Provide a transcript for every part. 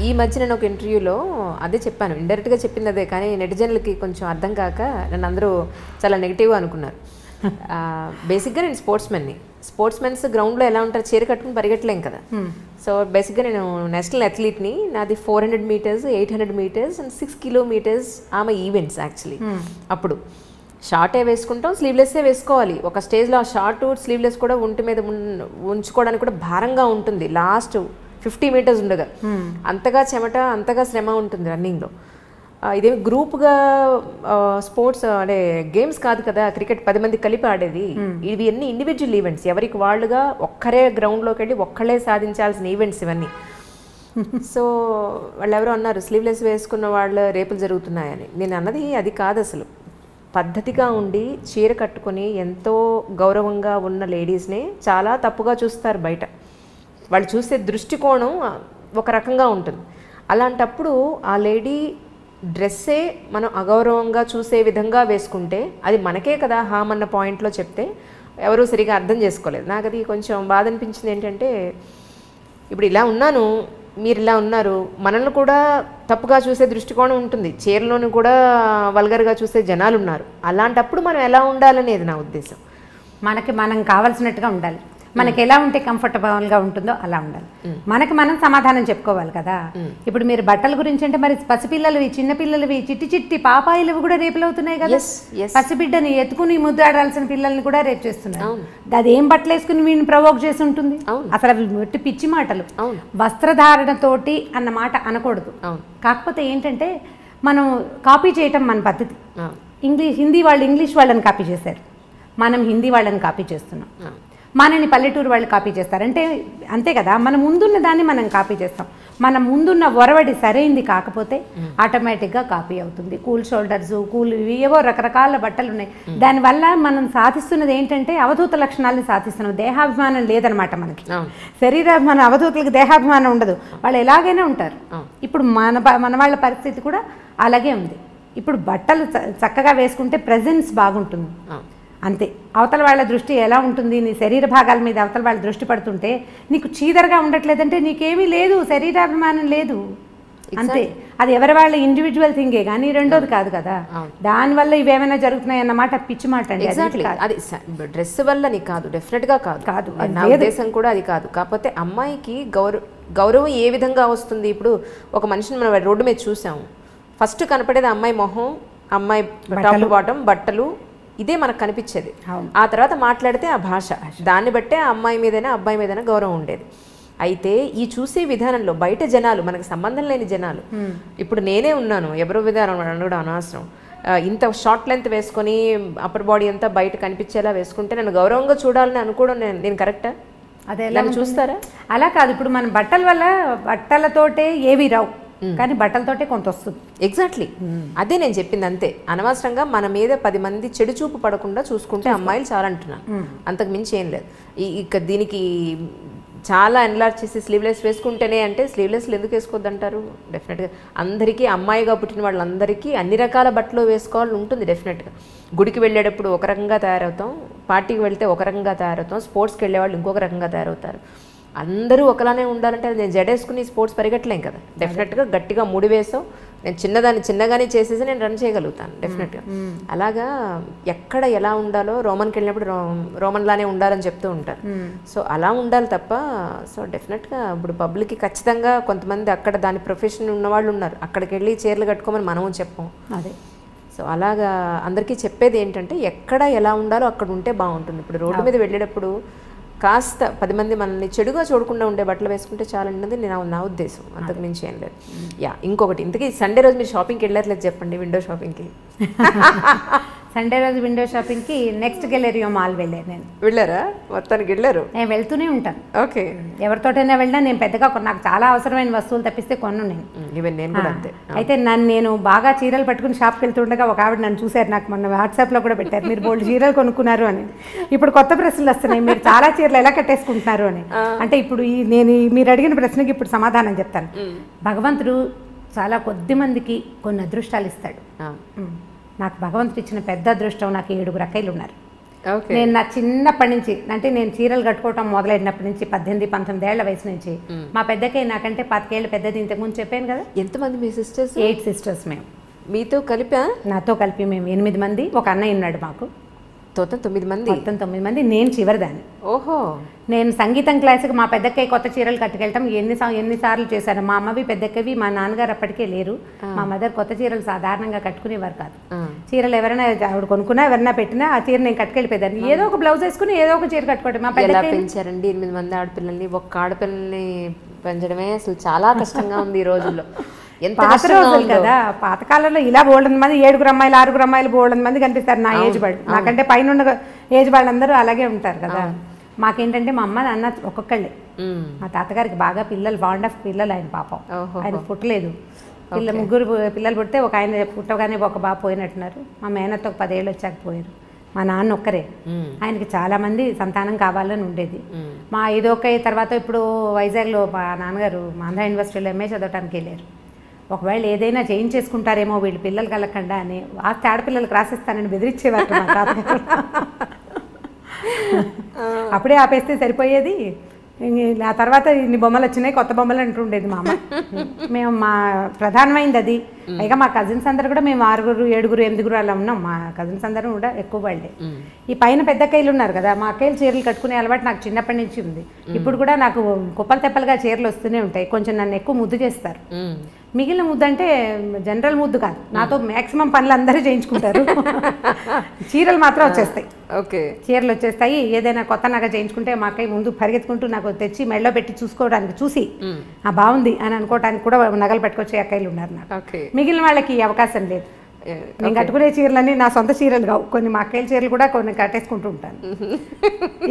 ఈ మధ్య నేను ఒక ఇంటర్వ్యూలో అదే చెప్పాను, ఇండైరెక్ట్గా చెప్పింది అదే, కానీ నెటిజన్లకి కొంచెం అర్థం కాక నన్ను అందరూ చాలా నెగిటివ్గా అనుకున్నారు. బేసిక్గా నేను స్పోర్ట్స్మెన్స్ గ్రౌండ్లో ఎలా ఉంటారు, చీర కట్టుకుని పరిగెట్టలేం కదా. సో బేసిక్గా నేను నేషనల్ అథ్లీట్ని. నాది 400 మీటర్స్, 800 మీటర్స్ అండ్ 6 కిలోమీటర్స్ ఆమె ఈవెంట్స్ యాక్చువల్లీ. అప్పుడు షార్టే వేసుకుంటాం, స్లీవ్లెస్సే వేసుకోవాలి. ఒక స్టేజ్లో ఆ షార్ట్ స్లీవ్లెస్ కూడా ఒంటి మీద ఉంచుకోవడానికి కూడా భారంగా ఉంటుంది. లాస్ట్ 50 మీటర్స్ ఉండగా అంతగా చెమట, అంతగా శ్రమ ఉంటుంది రన్నింగ్లో. ఇదేమి గ్రూప్గా స్పోర్ట్స్ అంటే గేమ్స్ కాదు కదా, క్రికెట్ 10 మంది కలిపి ఆడేది. ఇవి అన్ని ఇండివిజువల్ ఈవెంట్స్, ఎవరికి వాళ్ళుగా ఒక్కరే గ్రౌండ్లోకి వెళ్ళి ఒక్కళ్ళే సాధించాల్సిన ఈవెంట్స్ ఇవన్నీ. సో వాళ్ళు ఎవరో అన్నారు స్లీవ్లెస్ వేసుకున్న వాళ్ళ రేపులు జరుగుతున్నాయని. నేను అన్నది అది కాదు. అసలు పద్ధతిగా ఉండి చీర కట్టుకొని ఎంతో గౌరవంగా ఉన్న లేడీస్ని చాలా తప్పుగా చూస్తారు బయట. వాళ్ళు చూసే దృష్టికోణం ఒక రకంగా ఉంటుంది. అలాంటప్పుడు ఆ లేడీ డ్రెస్సే మనం అగౌరవంగా చూసే విధంగా వేసుకుంటే అది మనకే కదా హామ్ అన్న పాయింట్లో చెప్తే ఎవరూ సరిగా అర్థం చేసుకోలేదు. నాకు అది కొంచెం బాధ అనిపించింది. ఏంటంటే ఇప్పుడు ఇలా ఉన్నాను, మీరు ఇలా ఉన్నారు, మనల్ని కూడా తప్పుగా చూసే దృష్టికోణం ఉంటుంది, చీరలోని కూడా వల్గర్గా చూసే జనాలు ఉన్నారు. అలాంటప్పుడు మనం ఎలా ఉండాలనేది నా ఉద్దేశం. మనకి మనం కావాల్సినట్టుగా ఉండాలి. మనకి ఎలా ఉంటే కంఫర్టబుల్గా ఉంటుందో అలా ఉండాలి. మనకి మనం సమాధానం చెప్పుకోవాలి కదా. ఇప్పుడు మీరు బట్టల గురించి అంటే మరి పసిపిల్లలవి, చిన్నపిల్లలవి, చిట్టి చిట్టి పాపాయిలవి కూడా రేపులు అవుతున్నాయి కదా. పసిబిడ్డని ఎత్తుకుని ముద్దాడాల్సిన పిల్లల్ని కూడా రేపు చేస్తున్నారు. అది ఏం బట్టలు వేసుకుని వీడిని ప్రవోక్ చేసి ఉంటుంది. అసలు అవి మొట్టి పిచ్చి మాటలు. వస్త్రధారణతోటి అన్న మాట అనకూడదు. కాకపోతే ఏంటంటే మనం కాపీ చేయటం మన పద్ధతి. హిందీ వాళ్ళు ఇంగ్లీష్ వాళ్ళని కాపీ చేశారు, మనం హిందీ వాళ్ళని కాపీ చేస్తున్నాం. మనని పల్లెటూరు వాళ్ళు కాపీ చేస్తారంటే అంతే కదా. మన ముందున్న దాన్ని మనం కాపీ చేస్తాం. మన ముందున్న ఒరవడి సరైంది కాకపోతే ఆటోమేటిక్గా కాపీ అవుతుంది. కూల్ షోల్డర్స్, కూల్ ఏవో రకరకాల బట్టలు ఉన్నాయి. దానివల్ల మనం సాధిస్తున్నది ఏంటంటే అవధూత లక్షణాలను సాధిస్తున్నాం. దేహాభిమానం లేదనమాట మనకి. శరీరాభిమానం, అవధూతలకు దేహాభిమానం ఉండదు, వాళ్ళు ఎలాగైనా ఉంటారు. ఇప్పుడు మన వాళ్ళ పరిస్థితి కూడా అలాగే ఉంది. ఇప్పుడు బట్టలు చక్కగా వేసుకుంటే ప్రెజెన్స్ బాగుంటుంది అంతే. అవతల వాళ్ళ దృష్టి ఎలా ఉంటుంది, నీ శరీర భాగాల మీద అవతల వాళ్ళ దృష్టి పడుతుంటే నీకు చీదరగా ఉండట్లేదంటే నీకేమీ లేదు, శరీరాభిమానం లేదు అంతే. అది ఎవరి వాళ్ళ ఇండివిజువల్ థింగే కానీ రెండోది కాదు కదా. దానివల్ల ఇవేమైనా జరుగుతున్నాయి అన్నమాట పిచ్చి మాట అండి. అది డ్రెస్ వల్లని కాదు, డెఫినెట్గా కాదు. నా ఉద్దేశం కూడా అది కాదు. కాకపోతే అమ్మాయికి గౌరవం ఏ విధంగా వస్తుంది. ఇప్పుడు ఒక మనిషిని మనం రోడ్డు మీద చూసాము, ఫస్ట్ కనపడేది అమ్మాయి మొహం, అమ్మాయి టాప్ బాటం, బట్టలు, ఇదే మనకు కనిపించేది. ఆ తర్వాత మాట్లాడితే ఆ భాష, దాన్ని బట్టే ఆ అమ్మాయి మీదైనా అబ్బాయి మీదైనా గౌరవం ఉండేది. అయితే ఈ చూసే విధానంలో బయట జనాలు, మనకు సంబంధం లేని జనాలు, ఇప్పుడు నేనే ఉన్నాను, ఎవరో విధానం అనడం అనవసరం. ఇంత షార్ట్ లెంత్ వేసుకొని అప్పర్ బాడీ అంతా బయట కనిపించేలా వేసుకుంటే నన్ను గౌరవంగా చూడాలని అనుకోవడం నేను కరెక్టా? అదే చూస్తారా? అలా కాదు. ఇప్పుడు మన బట్టల వల్ల బట్టలతోటే ఏవి రావు, కానీ బట్టలతోటే కొంత వస్తుంది. ఎగ్జాక్ట్లీ అదే నేను చెప్పింది. అంతే, అనవసరంగా మన మీద 10 మంది చెడు చూపు పడకుండా చూసుకుంటే అమ్మాయిలు చాలా అంటున్నాను, అంతకు మించి ఏం లేదు. ఇక దీనికి చాలా ఎన్లార్జ్ చేసి స్లీవ్లెస్ వేసుకుంటేనే అంటే స్లీవ్లెస్లు ఎందుకు వేసుకోవద్దంటారు? డెఫినెట్గా అందరికీ, అమ్మాయిగా పుట్టిన వాళ్ళందరికీ అన్ని రకాల బట్టలు వేసుకోవాలని ఉంటుంది. డెఫినెట్గా గుడికి వెళ్ళేటప్పుడు ఒక రకంగా తయారవుతాం, పార్టీకి వెళ్తే ఒక రకంగా తయారవుతాం, స్పోర్ట్స్కి వెళ్ళే వాళ్ళు ఇంకొక రకంగా తయారవుతారు. అందరూ ఒకలానే ఉండాలంటే నేను జడేసుకుని స్పోర్ట్స్ పరిగెట్టలేం కదా. డెఫినెట్గా గట్టిగా ముడి వేసాం, నేను చిన్నగానే చేసేసి నేను రన్ చేయగలుగుతాను డెఫినెట్గా. అలాగా ఎక్కడ ఎలా ఉండాలో రోమన్కి వెళ్ళినప్పుడు రోమన్లానే ఉండాలని చెప్తూ ఉంటారు. సో అలా ఉండాలి తప్ప, సో డెఫినెట్గా ఇప్పుడు పబ్లిక్కి ఖచ్చితంగా కొంతమంది అక్కడ దాని ప్రొఫెషన్ ఉన్నవాళ్ళు ఉన్నారు, అక్కడికి వెళ్ళి చీరలు కట్టుకోమని మనము చెప్పాం. అదే. సో అలాగా అందరికీ చెప్పేది ఏంటంటే ఎక్కడ ఎలా ఉండాలో అక్కడ ఉంటే బాగుంటుంది. ఇప్పుడు రోడ్డు మీద వెళ్ళేటప్పుడు కాస్త 10 మంది మనల్ని చెడుగా చూడకుండా ఉండే బట్టలు వేసుకుంటే చాలన్నది నా ఉద్దేశం, అంతకు మించి ఏం లేదు. ఇంకొకటి, ఇంతకీ సండే రోజు మీరు షాపింగ్కి వెళ్ళట్లేదు చెప్పండి, విండో షాపింగ్కి? సండే రోజు విండో షాపింగ్కి నెక్స్ట్ గెలేరియో మాల్ వెళ్ళాను. నేను వెళ్ళారా? మొత్తానికి వెళ్ళారు? నేను వెళ్తూనే ఉంటాను. ఓకే. ఎవరితోటైనా వెళ్ళినా నేను పెద్దగా నాకు చాలా అవసరమైన వస్తువులు తప్పిస్తే కొను నేను. నేను కూడా అంతే. అయితే నేను బాగా చీరలు పట్టుకుని షాప్కి వెళ్తుండగా ఒక ఆవిడ నన్ను చూశారు, నాకు మొన్న వాట్సాప్లో కూడా పెట్టారు, మీరు బోల్డ్ చీరలు కొనుక్కున్నారు అని. ఇప్పుడు కొత్త ప్రశ్నలు వస్తున్నాయి, మీరు చాలా చీరలు ఎలా కట్టేసుకుంటున్నారు అని. అంటే ఇప్పుడు నేను మీరు అడిగిన ప్రశ్నకి ఇప్పుడు సమాధానం చెప్తాను. భగవంతుడు చాలా కొద్ది మందికి కొన్ని అదృష్టాలు ఇస్తాడు. నాకు భగవంతుడు ఇచ్చిన పెద్ద అదృష్టం, నాకు 7 అక్కయ్యలు ఉన్నారు. నేను నా చిన్నప్పటి నుంచి అంటే నేను చీరలు కట్టుకోవటం మొదలైనప్పటి నుంచి 18-19 ఏళ్ల వయసు నుంచి మా పెద్దకే నాకంటే 10 ఏళ్ళు పెద్దది, ఇంతకుముందు చెప్పాను కదా. ఎంతమంది మీ సిస్టర్స్? 8 సిస్టర్స్ మేము. మీతో కలిపా? నాతో కలిపి మేము 8 మంది. ఒక అన్నయ్య ఉన్నాడు మాకు. మొత్తం 9 మంది. మొత్తం 9 మంది. నేను చివరిదాన్ని. ఓహో. నేను సంగీతం క్లాస్కి మా పెద్దక్కయ్య కొత్త చీరలు కట్టుకెళ్ళటం ఎన్నిసార్లు చేశాను. మా అమ్మవి పెద్దక్కవి మా నాన్నగారు అప్పటికే లేరు. మా మదర్ కొత్త చీరలు సాధారణంగా కట్టుకునేవారు కాదు. చీరలు ఎవరైనా ఆవిడ కొనుక్కున్నా ఎవరైనా పెట్టినా ఆ చీర నేను కట్టుకెళ్ళిపోయేదాన్ని. ఏదో ఒక బ్లౌజ్ వేసుకుని ఏదో ఒక చీర కట్టుకోవడం. మా ఎలా పెంచారండి 8 మంది ఆడపిల్లల్ని? ఒక్క ఆడపిల్లల్ని పెంచడమే అసలు చాలా కష్టంగా ఉంది ఈ రోజుల్లో. పాత రోజులు కదా, పాతకాలంలో ఇలా బోల్డెన్ మంది 7 అమ్మాయిలు 6 అమ్మాయిలు బోల్డెన్ మంది కనిపిస్తారు. నా ఏజ్ వాళ్ళు, నాకంటే పైన ఉన్న ఏజ్ వాళ్ళందరూ అలాగే ఉంటారు కదా. మాకేంటంటే మా అమ్మ నాన్న ఒక్కొక్కళ్ళే. మా తాతగారికి బాగా పిల్లలు, బాండ్ ఆఫ్ పిల్లలు ఆయన పాపం. ఆయన పుట్టలేదు. 3 పిల్లలు పుడితే ఒక ఆయన పుట్టగానే ఒక బాబు పోయినట్టున్నారు. మా మేనత్త ఒక 10 ఏళ్ళు వచ్చాక పోయారు. మా నాన్న ఒక్కరే. ఆయనకి చాలా మంది సంతానం కావాలని ఉండేది. మా 5 తర్వాత ఇప్పుడు వైజాగ్లో మా నాన్నగారు ఆంధ్ర యూనివర్సిటీలో ఎంఏ చదవటానికి వెళ్ళారు. ఒకవేళ ఏదైనా చేయించేసుకుంటారేమో వీళ్ళు పిల్లలు కలగకుండా అని ఆడపిల్లలకు రాసిస్తానని బెదిరించేవారు మా తాతగారు. అప్పుడే ఆపేస్తే సరిపోయేది. ఆ తర్వాత ఇన్ని బొమ్మలు వచ్చినాయి, కొత్త బొమ్మలు అంటుండేది మా అమ్మ. మేము మా ప్రధానమైంది అది. పైగా మా కజిన్స్ అందరూ కూడా మేము 6, 7, 8 అలా ఉన్నాం. మా కజిన్స్ అందరూ కూడా ఎక్కువ వాళ్ళే. ఈ పైన పెద్ద అక్కయ్యలు ఉన్నారు కదా, మా అక్కయ్యలు చీరలు కట్టుకునే అలవాటు నాకు చిన్నప్పటి నుంచి ఉంది. ఇప్పుడు కూడా నాకు కుప్పలు తెప్పలుగా చీరలు వస్తూనే ఉంటాయి. కొంచెం నన్ను ఎక్కువ ముద్దు చేస్తారు. మిగిలిన ముద్దు అంటే జనరల్ ముద్దు కాదు, నాతో మ్యాక్సిమం పనులు అందరూ చేయించుకుంటారు. చీరలు మాత్రం వచ్చేస్తాయి. ఓకే, చీరలు వచ్చేస్తాయి. ఏదైనా కొత్త నగ చేయించుకుంటే మా అక్కయ్య ముందు పరిగెత్తుకుంటూ నాకు తెచ్చి మెడలో పెట్టి చూసుకోవడానికి, చూసి బాగుంది అని అనుకోవడానికి కూడా నగలు పెట్టుకొచ్చే అక్కయ్యలు ఉన్నారు నాకు. మిగిలిన వాళ్ళకి ఈ అవకాశం లేదు. నేను కట్టుకునే చీరలన్నీ నా సొంత చీరలు కావు. కొన్ని మా అక్కయ్యల చీరలు కూడా కొన్ని కట్టేసుకుంటూ ఉంటాను.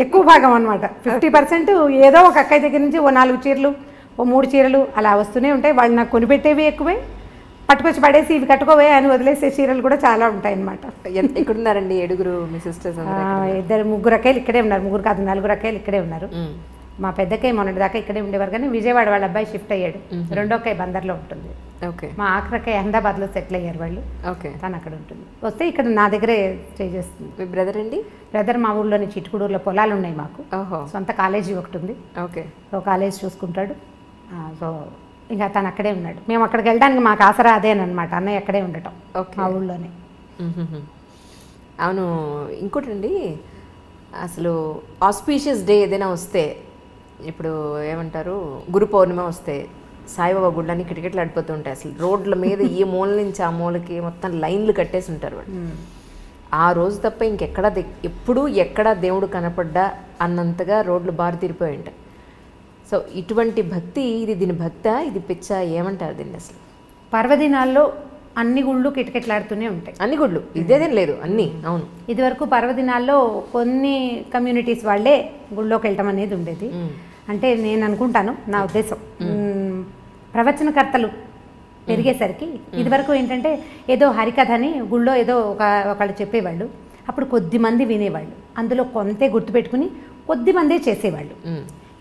ఎక్కువ భాగం అనమాట. 50% ఏదో ఒక అక్కయ్య దగ్గర నుంచి ఓ 4 చీరలు, ఓ 3 చీరలు అలా వస్తూనే ఉంటాయి. వాళ్ళు నాకు కొనిపెట్టేవి ఎక్కువే, పట్టుకొచ్చి పడేసి ఇవి కట్టుకోవే అని వదిలేసే చీరలు కూడా చాలా ఉంటాయి అన్నమాట. ఎక్కడున్నారండి 7 మీ సిస్టర్స్? 3 అక్కయ్యలు ఇక్కడే ఉన్నారు. 3 కాదు 4 అక్కయ్యలు ఇక్కడే ఉన్నారు. మా పెద్దక్కయ్య మొన్నటి దాకా ఇక్కడే ఉండేవారు, కానీ విజయవాడ వాళ్ళ అబ్బాయి షిఫ్ట్ అయ్యాడు. రెండో అక్కయ్య బందర్లో ఉంటుంది. మా ఆఖరక్కయ్య అహ్మదాబాద్లో సెటిల్ అయ్యారు వాళ్ళు. తను అక్కడ ఉంటుంది. వస్తే ఇక్కడ నా దగ్గరే స్టే చేస్తుంది. మీ బ్రదర్ అండి? బ్రదర్ మా ఊళ్ళోని చిట్టుకూడూరులో పొలాలు ఉన్నాయి మాకు. సొంత కాలేజీ ఒకటి ఉంది. సో కాలేజ్ చూసుకుంటాడు. సో ఇంకా తను అక్కడే ఉన్నాడు. మేము అక్కడికి వెళ్ళడానికి మాకు ఆసరా అదేనమాట, అన్నయ్య అక్కడే ఉండటం మా ఊళ్ళోనే. అవును. ఇంకోటండి, అసలు ఆస్పీషియస్ డే ఏదైనా వస్తే, ఇప్పుడు ఏమంటారు, గురు పౌర్ణిమ వస్తే సాయిబాబా గుళ్ళని కిటకిటలు అడిపోతూ ఉంటాయి. అసలు రోడ్ల మీద ఈ మూల నుంచి ఆ మూలకి మొత్తం లైన్లు కట్టేసి ఉంటారు వాళ్ళు. ఆ రోజు తప్ప ఇంకెక్కడ ఎప్పుడు ఎక్కడ దేవుడు కనపడ్డా అన్నంతగా రోడ్లు బారు తీరిపోయి ఉంటాయి. సో ఇటువంటి భక్తి, దీని భక్త, ఇది పిచ్చ, ఏమంటారు దీన్ని అసలు? పర్వదినాల్లో అన్ని గుళ్ళు కిటకిటలాడుతూనే ఉంటాయి. అన్ని గుళ్ళు, ఇదేదేం లేదు, అన్ని. అవును, ఇదివరకు పర్వదినాల్లో కొన్ని కమ్యూనిటీస్ వాళ్ళే గుళ్ళోకి వెళ్ళటం అనేది ఉండేది. అంటే నేను అనుకుంటాను, నా ఉద్దేశం, ప్రవచనకర్తలు పెరిగేసరికి ఇదివరకు ఏంటంటే ఏదో హరికథని గుళ్ళో ఏదో ఒకళ్ళు చెప్పేవాళ్ళు. అప్పుడు కొద్దిమంది వినేవాళ్ళు, అందులో కొంతే గుర్తుపెట్టుకుని కొద్దిమందే చేసేవాళ్ళు.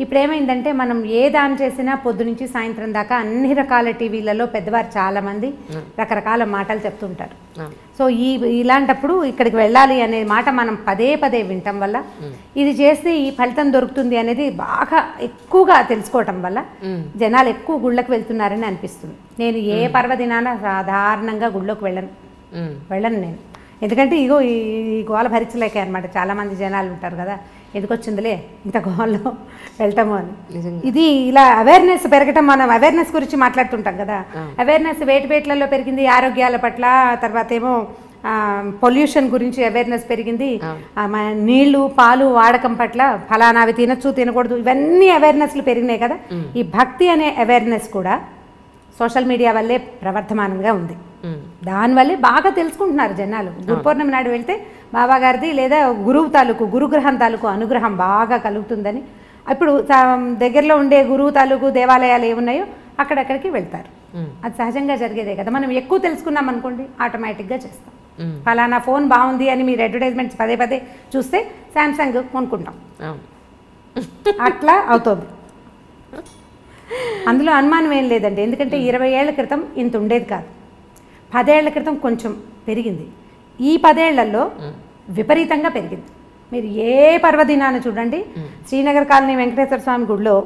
ఇప్పుడు ఏమైందంటే మనం ఏ దాని చేసినా పొద్దు నుంచి సాయంత్రం దాకా అన్ని రకాల టీవీలలో పెద్దవారు చాలామంది రకరకాల మాటలు చెప్తుంటారు. సో ఇలాంటప్పుడు ఇక్కడికి వెళ్ళాలి అనే మాట మనం పదే పదే వినటం వల్ల, ఇది చేస్తే ఈ ఫలితం దొరుకుతుంది అనేది బాగా ఎక్కువగా తెలుసుకోవటం వల్ల జనాలు ఎక్కువ గుళ్ళకి వెళ్తున్నారని అనిపిస్తుంది. నేను ఏ పర్వదినాన సాధారణంగా గుళ్ళోకి వెళ్ళను నేను. ఎందుకంటే ఇగో ఈ గోల భరించలేకే అనమాట. చాలామంది జనాలు ఉంటారు కదా, ఎందుకు వచ్చిందిలే ఇంత గోల్లో వెళ్తాము అని. ఇది ఇలా అవేర్నెస్ పెరగటం, మనం అవేర్నెస్ గురించి మాట్లాడుతుంటాం కదా, అవేర్నెస్ వేటివేట్లలో పెరిగింది, ఆరోగ్యాల పట్ల, తర్వాత ఏమో పొల్యూషన్ గురించి అవేర్నెస్ పెరిగింది, నీళ్లు పాలు వాడకం పట్ల ఫలానావి తినచ్చు తినకూడదు, ఇవన్నీ అవేర్నెస్లు పెరిగినాయి కదా. ఈ భక్తి అనే అవేర్నెస్ కూడా సోషల్ మీడియా వల్లే ప్రవర్ధమానంగా ఉంది. దానివల్లే బాగా తెలుసుకుంటున్నారు జనాలు. గురు పౌర్ణమి నాడు వెళ్తే బాబా గారిది లేదా గురువు తాలూకు, గురుగ్రహం తాలూకు అనుగ్రహం బాగా కలుగుతుందని, ఇప్పుడు దగ్గరలో ఉండే గురువు తాలూకు దేవాలయాలు ఏమున్నాయో అక్కడక్కడికి వెళ్తారు. అది సహజంగా జరిగేదే కదా. మనం ఎక్కువ తెలుసుకున్నాం అనుకోండి, ఆటోమేటిక్గా చేస్తాం. ఫలానా ఫోన్ బాగుంది అని మీరు అడ్వర్టైజ్మెంట్స్ పదే పదే చూస్తే శాంసంగ్ కొనుక్కుంటాం. అట్లా అవుతుంది. అందులో అనుమానం ఏం లేదండి. ఎందుకంటే 20 ఏళ్ల క్రితం ఇంత ఉండేది కాదు. 10 ఏళ్ల క్రితం కొంచెం పెరిగింది. ఈ 10 ఏళ్లలో విపరీతంగా పెరిగింది. మీరు ఏ పర్వదినాన్ని చూడండి, శ్రీనగర్ కాలనీ వెంకటేశ్వర స్వామి గుడిలో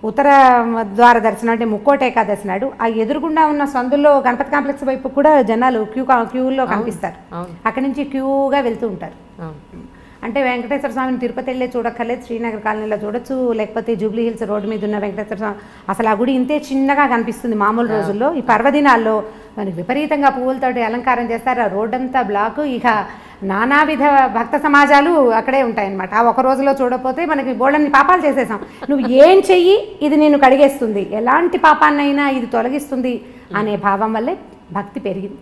ఉత్తర ద్వార దర్శనం అంటే ముక్కోటి ఏకాదశి నాడు ఆ ఎదురుగుండా ఉన్న సందుల్లో గణపతి కాంప్లెక్స్ వైపు కూడా జనాలు క్యూలో కనిపిస్తారు. అక్కడి నుంచి క్యూగా వెళ్తూ ఉంటారు. అంటే వెంకటేశ్వర స్వామిని తిరుపతి వెళ్ళే చూడక్కర్లేదు, శ్రీనగర్ కాలనీలో చూడొచ్చు, లేకపోతే జూబ్లీ హిల్స్ రోడ్డు మీద ఉన్న వెంకటేశ్వర స్వామి అసలు ఆ గుడి ఇంతే చిన్నగా కనిపిస్తుంది మామూలు రోజుల్లో. ఈ పర్వదినాల్లో మనకి విపరీతంగా పువ్వులతోటి అలంకారం చేస్తారు, ఆ రోడ్డంతా బ్లాకు, ఇక నానావిధ భక్త సమాజాలు అక్కడే ఉంటాయన్నమాట. ఆ ఒక రోజులో చూడకపోతే మనకి బోళ్ళని పాపాలు చేసేసాం. నువ్వు ఏం చెయ్యి ఇది నేను కడిగేస్తుంది, ఎలాంటి పాపాన్నైనా ఇది తొలగిస్తుంది అనే భావం వల్లే భక్తి పెరిగింది.